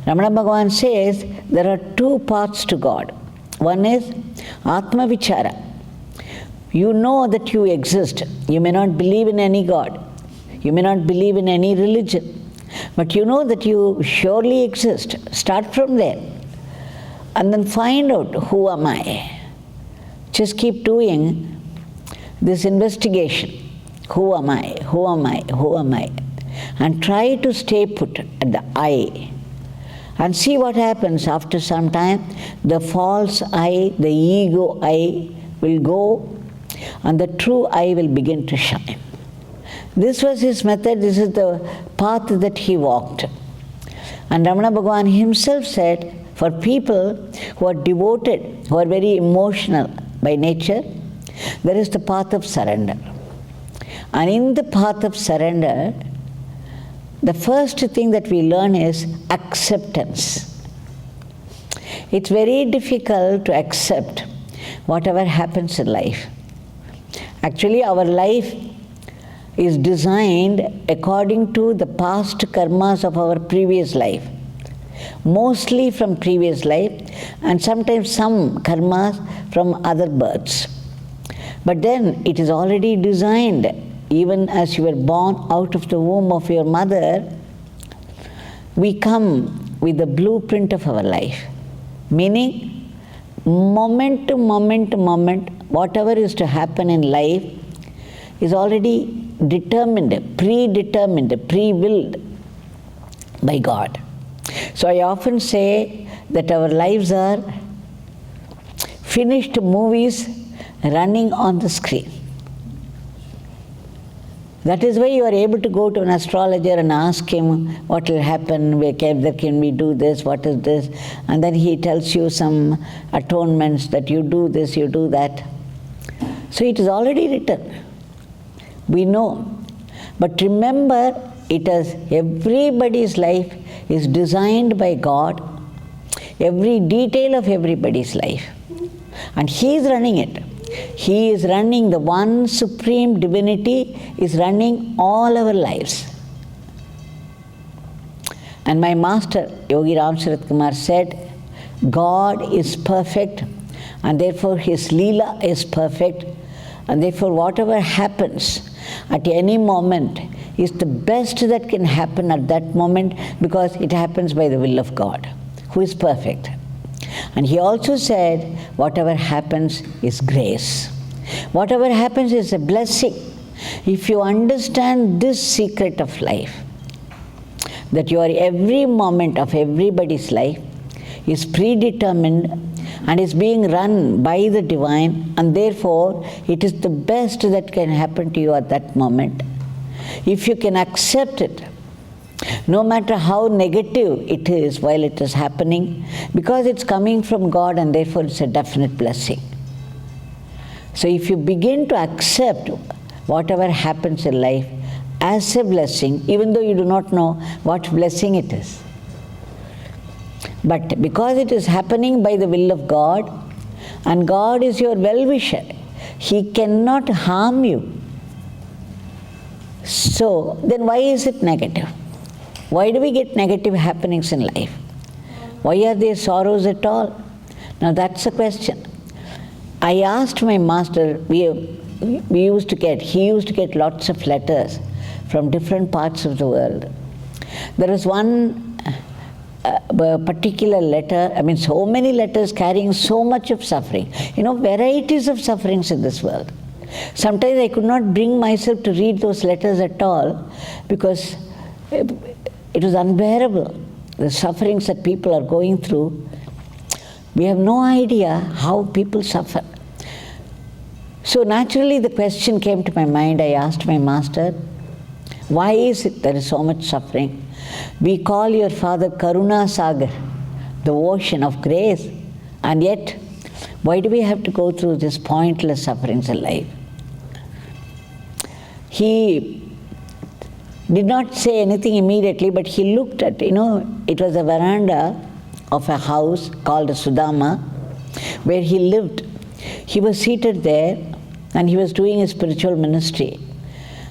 Ramana Bhagwan says there are two paths to God. One is Atma Vichara. You know that you exist. You may not believe in any God. You may not believe in any religion. But you know that you surely exist. Start from there. And then find out, who am I? Just keep doing this investigation. Who am I? Who am I? Who am I? And try to stay put at the I. And see what happens after some time. The false I, the ego I will go, and the true I will begin to shine. This was his method. This is the path that he walked. And Ramana Bhagwan himself said, for people who are devoted, who are very emotional by nature, there is the path of surrender. And in the path of surrender, the first thing that we learn is acceptance. It's very difficult to accept whatever happens in life. Actually, our life is designed according to the past karmas of our previous life. Mostly from previous life, and sometimes some karmas from other births. But then it is already designed. Even as you were born out of the womb of your mother, we come with the blueprint of our life. Meaning, moment to moment to moment, whatever is to happen in life is already determined, predetermined, pre-willed by God. So I often say that our lives are finished movies running on the screen. That is why you are able to go to an astrologer and ask him what will happen, whether can we do this, what is this, and then he tells you some atonements that you do this, you do that. So it is already written. We know. But remember, it is everybody's life is designed by God, every detail of everybody's life. And He is running it. He is running, the one supreme divinity is running all our lives. And my master, Yogi Ramsuratkumar, said, God is perfect, and therefore His Leela is perfect, and therefore whatever happens at any moment is the best that can happen at that moment, because it happens by the will of God, who is perfect. And he also said, whatever happens is grace. Whatever happens is a blessing. If you understand this secret of life, that your every moment of everybody's life is predetermined and is being run by the divine, and therefore it is the best that can happen to you at that moment. If you can accept it, no matter how negative it is while it is happening, because it's coming from God and therefore it's a definite blessing. So if you begin to accept whatever happens in life as a blessing, even though you do not know what blessing it is, but because it is happening by the will of God, and God is your well-wisher, He cannot harm you. So then why is it negative? Why do we get negative happenings in life? Why are there sorrows at all? Now that's the question. I asked my master, he used to get lots of letters from different parts of the world. There was one particular letter, so many letters carrying so much of suffering. Varieties of sufferings in this world. Sometimes I could not bring myself to read those letters at all because it was unbearable, the sufferings that people are going through. We have no idea how people suffer. So naturally the question came to my mind. I asked my master, why is it there is so much suffering? We call your father Karuna Sagar, the ocean of grace, and yet why do we have to go through this pointless sufferings in life? He did not say anything immediately, but he looked at, it was a veranda of a house called Sudama, where he lived. He was seated there and he was doing his spiritual ministry.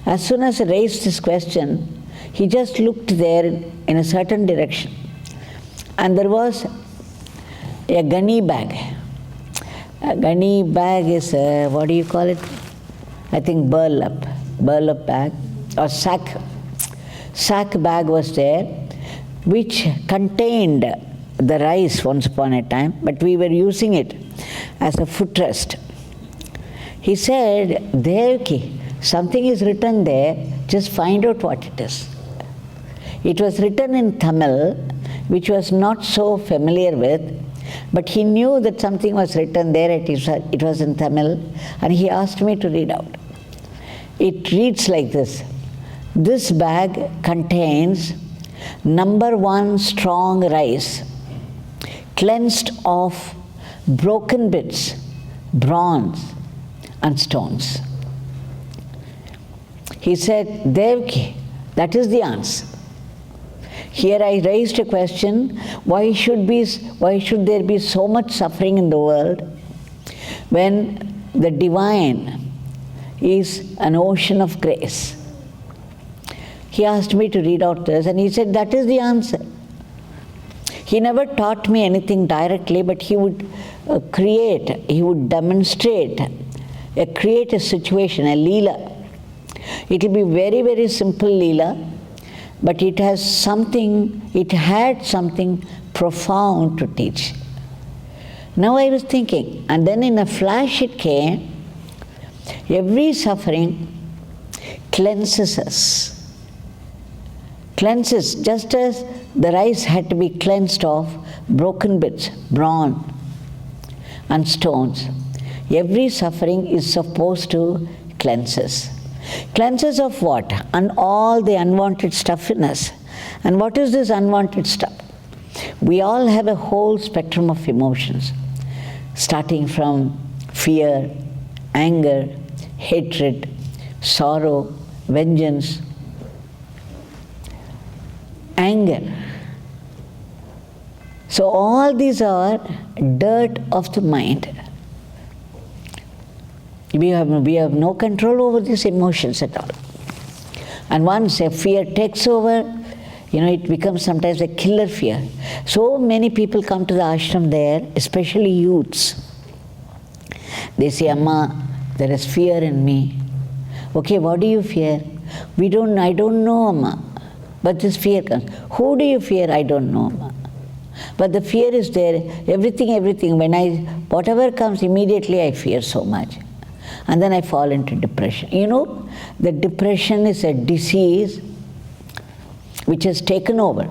As soon as I raised this question, he just looked there in a certain direction. And there was a gunny bag. A gunny bag is, what do you call it? I think burlap bag or sack bag was there, which contained the rice once upon a time, but we were using it as a footrest. He said, Devaki, something is written there, just find out what it is. It was written in Tamil, which was not so familiar with, but he knew that something was written there, it was in Tamil, and he asked me to read out. It reads like this: this bag contains number 1 strong rice, cleansed of broken bits, bronze and stones. He said, Devaki, that is the answer. Here I raised a question, why should there be so much suffering in the world when the divine is an ocean of grace? He asked me to read out this, and he said, that is the answer. He never taught me anything directly, but he would demonstrate, create a situation, a leela. It will be very, very simple leela, but it had something profound to teach. Now I was thinking, and then in a flash it came, every suffering cleanses us. Cleanses, just as the rice had to be cleansed of broken bits, bronze and stones. Every suffering is supposed to cleanse us. Cleanses of what? And all the unwanted stuff in us. And what is this unwanted stuff? We all have a whole spectrum of emotions, starting from fear, anger, hatred, sorrow, vengeance, anger. So all these are dirt of the mind. We have no control over these emotions at all. And once a fear takes over, it becomes sometimes a killer fear. So many people come to the ashram there, especially youths. They say, Amma, there is fear in me. Okay, what do you fear? I don't know, Amma. But this fear comes. Who do you fear? I don't know, Amma. But the fear is there. Everything. Whatever comes, immediately I fear so much. And then I fall into depression. The depression is a disease which has taken over.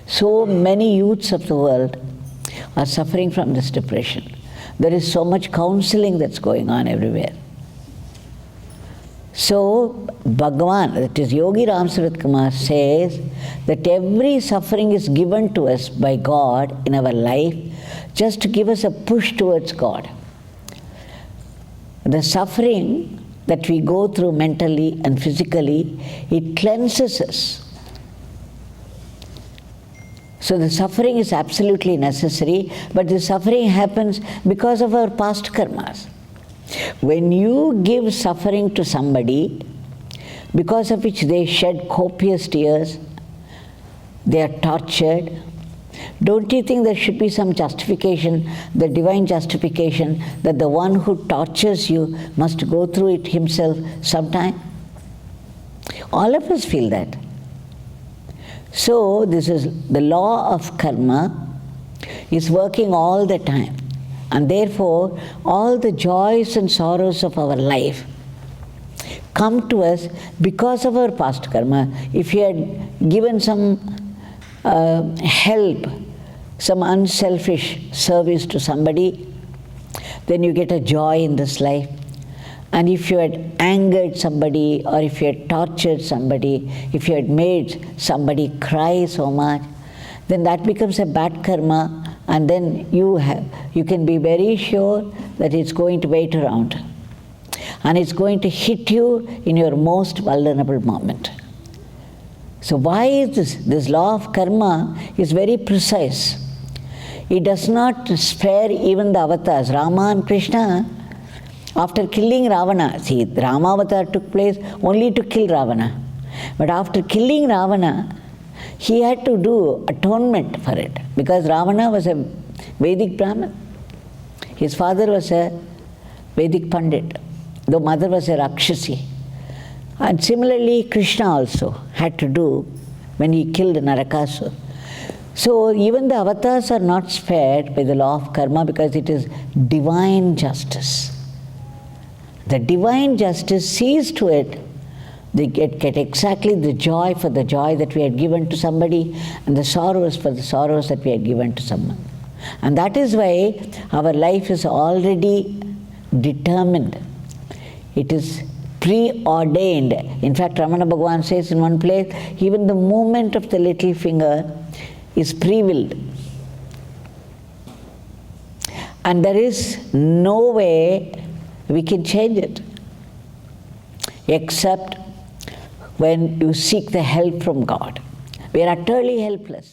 So many youths of the world are suffering from this depression. There is so much counseling that's going on everywhere. So Bhagwan, that is Yogi Ramsuratkumar, says that every suffering is given to us by God in our life just to give us a push towards God. The suffering that we go through mentally and physically, it cleanses us. So the suffering is absolutely necessary, but the suffering happens because of our past karmas. When you give suffering to somebody, because of which they shed copious tears, they are tortured, don't you think there should be some justification, the divine justification, that the one who tortures you must go through it himself sometime? All of us feel that. So this is the law of karma is working all the time. And therefore, all the joys and sorrows of our life come to us because of our past karma. If you had given some help, some unselfish service to somebody, then you get a joy in this life. And if you had angered somebody, or if you had tortured somebody, if you had made somebody cry so much, then that becomes a bad karma, and then you can be very sure that it's going to wait around. And it's going to hit you in your most vulnerable moment. So why is this? This law of karma is very precise. It does not spare even the avatars. Rama and Krishna, after killing Ravana, see, Rama avatar took place only to kill Ravana. But after killing Ravana, he had to do atonement for it, because Ramana was a Vedic Brahmin. His father was a Vedic Pandit, though mother was a Rakshasi. And similarly, Krishna also had to do when he killed Narakasura. So even the avatars are not spared by the law of karma, because it is divine justice. The divine justice sees to it they get exactly the joy for the joy that we had given to somebody, and the sorrows for the sorrows that we had given to someone. And that is why our life is already determined. It is preordained. In fact, Ramana Bhagwan says in one place, even the movement of the little finger is pre-willed. And there is no way we can change it, except when you seek the help from God. We are utterly helpless.